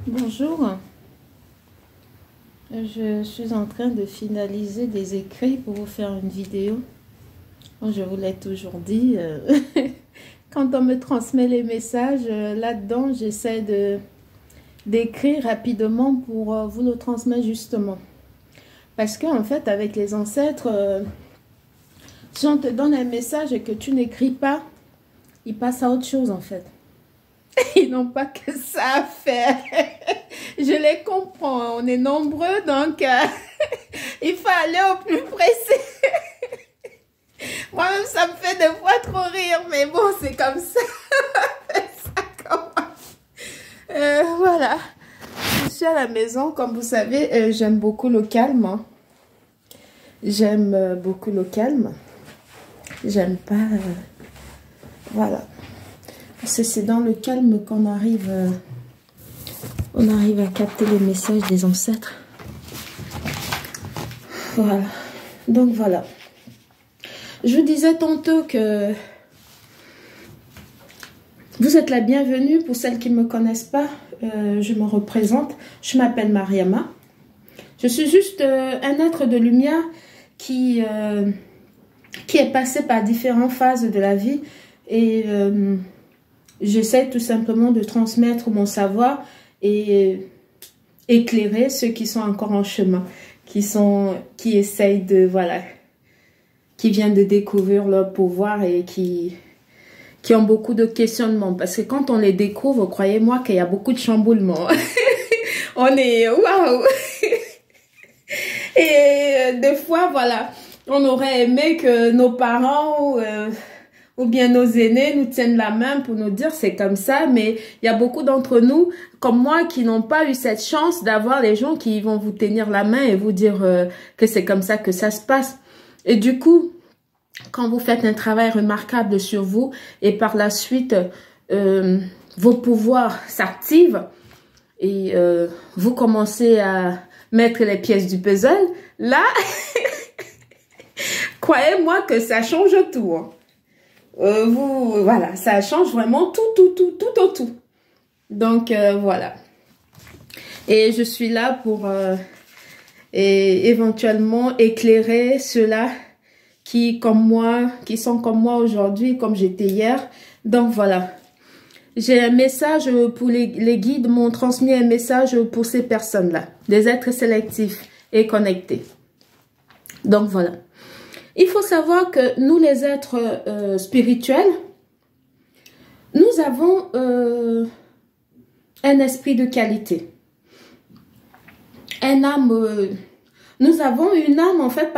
Bonjour, je suis en train de finaliser des écrits pour vous faire une vidéo. Comme je vous l'ai toujours dit, quand on me transmet les messages, là-dedans, j'essaie d'écrire rapidement pour vous le transmettre justement. Parce qu'en fait, avec les ancêtres, si on te donne un message et que tu n'écris pas, ils passent à autre chose en fait. Ils n'ont pas que ça à faire. Je les comprends, on est nombreux, donc il faut aller au plus pressé. Moi-même, ça me fait des fois trop rire, mais bon, c'est comme ça. Ça commence. Voilà. Je suis à la maison, comme vous savez, j'aime beaucoup le calme. Hein. J'aime beaucoup le calme. J'aime pas... voilà. C'est dans le calme qu'on arrive, à capter les messages des ancêtres. Voilà. Donc voilà. Je vous disais tantôt que vous êtes la bienvenue pour celles qui ne me connaissent pas. Je me représente. Je m'appelle Mariama. Je suis juste un être de lumière qui est passé par différentes phases de la vie et j'essaie tout simplement de transmettre mon savoir et éclairer ceux qui sont encore en chemin, qui essayent de, voilà, qui viennent de découvrir leur pouvoir et qui ont beaucoup de questionnements. Parce que quand on les découvre, croyez-moi qu'il y a beaucoup de chamboulements. On est, waouh! Et des fois, voilà, on aurait aimé que nos parents ou bien nos aînés nous tiennent la main pour nous dire c'est comme ça, mais il y a beaucoup d'entre nous, comme moi, qui n'ont pas eu cette chance d'avoir les gens qui vont vous tenir la main et vous dire que c'est comme ça que ça se passe. Et du coup, quand vous faites un travail remarquable sur vous et par la suite, vos pouvoirs s'activent et vous commencez à mettre les pièces du puzzle, là, croyez-moi que ça change tout. Hein. Voilà, ça change vraiment tout. Donc, voilà. Et je suis là pour éventuellement éclairer ceux-là qui sont comme moi aujourd'hui, comme j'étais hier. Donc, voilà. J'ai un message pour les guides, m'ont transmis un message pour ces personnes-là. Des êtres sélectifs et connectés. Donc, voilà. Il faut savoir que nous, les êtres spirituels, nous avons un esprit de qualité. Nous avons une âme, en fait,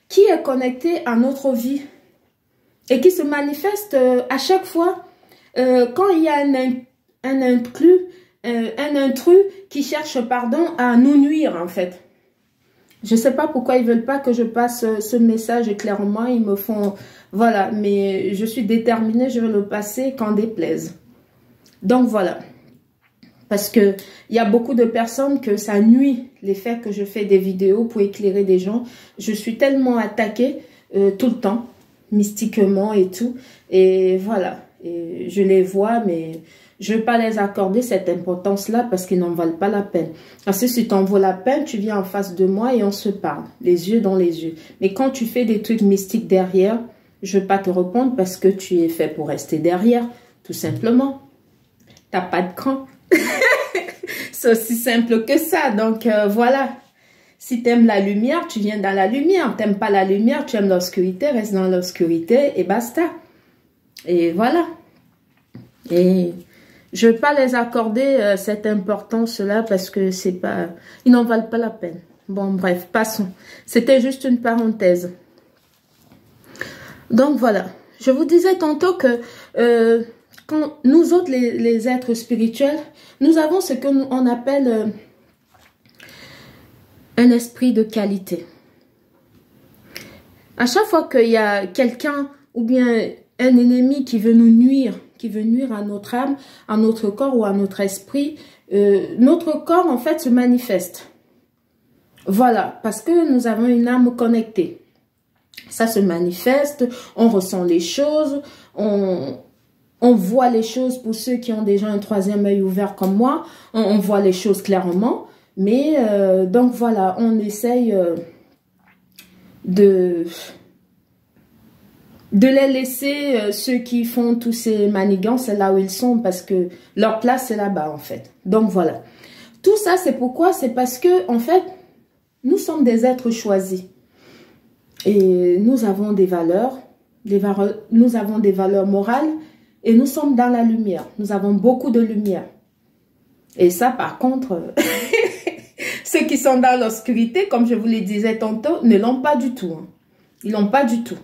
qui est connectée à notre vie et qui se manifeste à chaque fois quand il y a un intrus qui cherche, à nous nuire, en fait. Je ne sais pas pourquoi ils ne veulent pas que je passe ce message clairement. Ils me font... Voilà, mais je suis déterminée, je vais le passer qu'en déplaise. Donc voilà. Parce que il y a beaucoup de personnes que ça nuit les faits que je fais des vidéos pour éclairer des gens. Je suis tellement attaquée tout le temps, mystiquement et tout. Et voilà. Et je les vois, mais... je ne vais pas les accorder cette importance-là parce qu'ils n'en valent pas la peine. Parce que si tu en vaut la peine, tu viens en face de moi et on se parle, les yeux dans les yeux. Mais quand tu fais des trucs mystiques derrière, je ne vais pas te répondre parce que tu es fait pour rester derrière, tout simplement. Tu n'as pas de cran. C'est aussi simple que ça. Donc, voilà. Si tu aimes la lumière, tu viens dans la lumière. Tu n'aimes pas la lumière, tu aimes l'obscurité, reste dans l'obscurité et basta. Et voilà. Et... je ne vais pas les accorder cette importance-là parce que c'est pas, ils n'en valent pas la peine. Bon, bref, passons. C'était juste une parenthèse. Donc, voilà. Je vous disais tantôt que quand nous autres, les êtres spirituels, nous avons ce qu'on appelle un esprit de qualité. À chaque fois qu'il y a quelqu'un ou bien un ennemi qui veut nous nuire, qui veut nuire à notre âme, à notre corps ou à notre esprit, notre corps en fait se manifeste. Voilà, parce que nous avons une âme connectée. Ça se manifeste, on ressent les choses, on On voit les choses, pour ceux qui ont déjà un troisième œil ouvert comme moi, on voit les choses clairement. Mais donc voilà, on essaye de les laisser, ceux qui font tous ces manigances, c'est là où ils sont, parce que leur place c'est là-bas en fait. Donc voilà. Tout ça c'est pourquoi? C'est parce que en fait, nous sommes des êtres choisis. Et nous avons des valeurs, nous avons des valeurs morales, et nous sommes dans la lumière. Nous avons beaucoup de lumière. Et ça, par contre, ceux qui sont dans l'obscurité, comme je vous le disais tantôt, ne l'ont pas du tout. Hein. Ils l'ont pas du tout.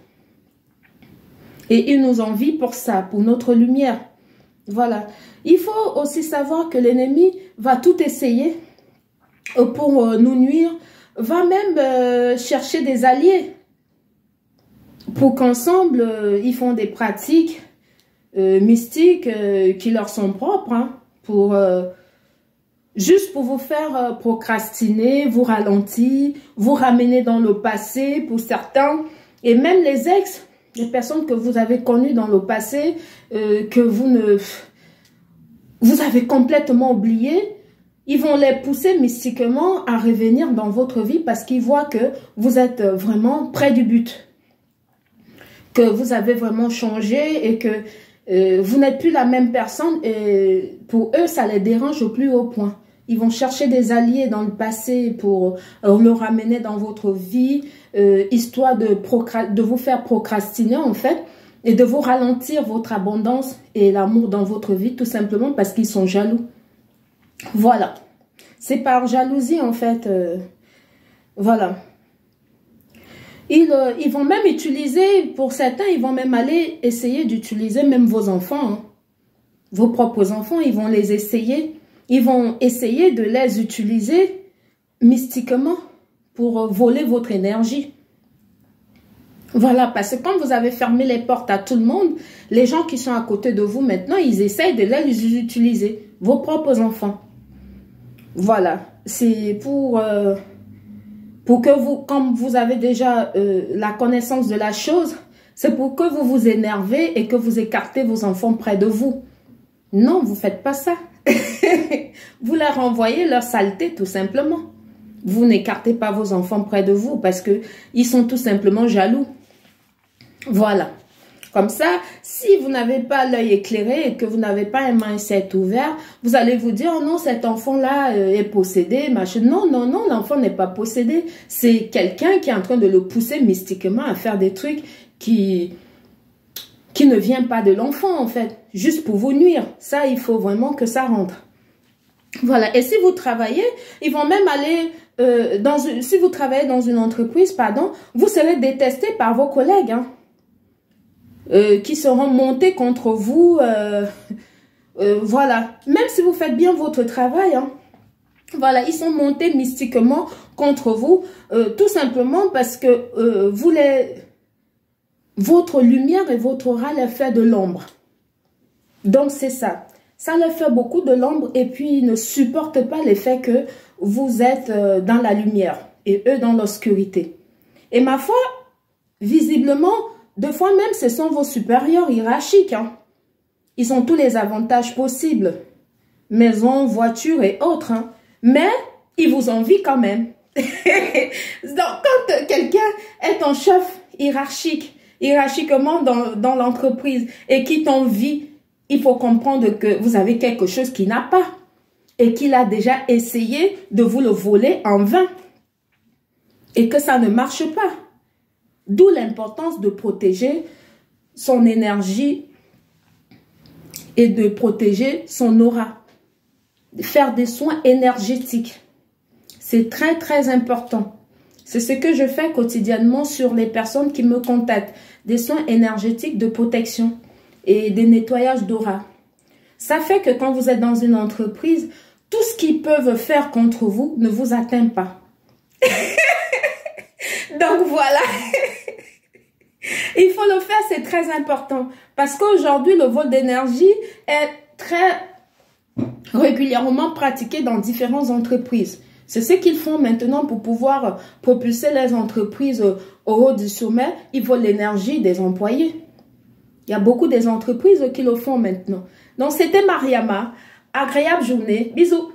Et ils nous envient pour ça, pour notre lumière. Voilà. Il faut aussi savoir que l'ennemi va tout essayer pour nous nuire, va même chercher des alliés pour qu'ensemble, ils font des pratiques mystiques qui leur sont propres, hein, pour juste pour vous faire procrastiner, vous ralentir, vous ramener dans le passé pour certains, et même les ex, les personnes que vous avez connues dans le passé, que vous avez complètement oublié, ils vont les pousser mystiquement à revenir dans votre vie parce qu'ils voient que vous êtes vraiment près du but, que vous avez vraiment changé et que vous n'êtes plus la même personne, et pour eux, ça les dérange au plus haut point. Ils vont chercher des alliés dans le passé pour le ramener dans votre vie, histoire de vous faire procrastiner en fait, et de vous ralentir votre abondance et l'amour dans votre vie, tout simplement parce qu'ils sont jaloux. Voilà. C'est par jalousie en fait. Voilà. Ils vont même utiliser, pour certains, ils vont même aller essayer d'utiliser même vos enfants. Hein. Vos propres enfants, ils vont les essayer. Ils vont essayer de les utiliser mystiquement pour voler votre énergie. Voilà, parce que quand vous avez fermé les portes à tout le monde, les gens qui sont à côté de vous maintenant, ils essayent de les utiliser. Vos propres enfants. Voilà, c'est pour que vous, comme vous avez déjà la connaissance de la chose, c'est pour que vous vous énervez et que vous écartez vos enfants près de vous. Non, vous ne faites pas ça. Vous leur renvoyez leur saleté tout simplement. Vous n'écartez pas vos enfants près de vous parce que ils sont tout simplement jaloux. Voilà. Comme ça, si vous n'avez pas l'œil éclairé et que vous n'avez pas un mindset ouvert, vous allez vous dire, oh non, cet enfant-là est possédé, machin. Non, non, non, l'enfant n'est pas possédé. C'est quelqu'un qui est en train de le pousser mystiquement à faire des trucs qui ne vient pas de l'enfant, en fait, juste pour vous nuire. Ça, il faut vraiment que ça rentre. Voilà. Et si vous travaillez, ils vont même aller, si vous travaillez dans une entreprise, pardon, vous serez détesté par vos collègues, hein. Qui seront montés contre vous, voilà. Même si vous faites bien votre travail, hein, voilà, ils sont montés mystiquement contre vous, tout simplement parce que votre lumière et votre aura leur fait de l'ombre. Donc c'est ça. Ça leur fait beaucoup de l'ombre et puis ils ne supportent pas le fait que vous êtes dans la lumière et eux dans l'obscurité. Et ma foi, visiblement, deux fois même, ce sont vos supérieurs hiérarchiques. Hein. Ils ont tous les avantages possibles. Maison, voiture et autres. Hein. Mais ils vous envient quand même. Donc, quand quelqu'un est en chef hiérarchiquement dans l'entreprise et qui t'envie, il faut comprendre que vous avez quelque chose qu'il n'a pas. Et qu'il a déjà essayé de vous le voler en vain. Et que ça ne marche pas. D'où l'importance de protéger son énergie et de protéger son aura. Faire des soins énergétiques. C'est très, très important. C'est ce que je fais quotidiennement sur les personnes qui me contactent. Des soins énergétiques de protection et des nettoyages d'aura. Ça fait que quand vous êtes dans une entreprise, tout ce qu'ils peuvent faire contre vous ne vous atteint pas. Donc voilà. Il faut le faire, c'est très important. Parce qu'aujourd'hui, le vol d'énergie est très régulièrement pratiqué dans différentes entreprises. C'est ce qu'ils font maintenant pour pouvoir propulser les entreprises au haut du sommet. Ils volent l'énergie des employés. Il y a beaucoup des entreprises qui le font maintenant. Donc, c'était Mariama. Agréable journée. Bisous.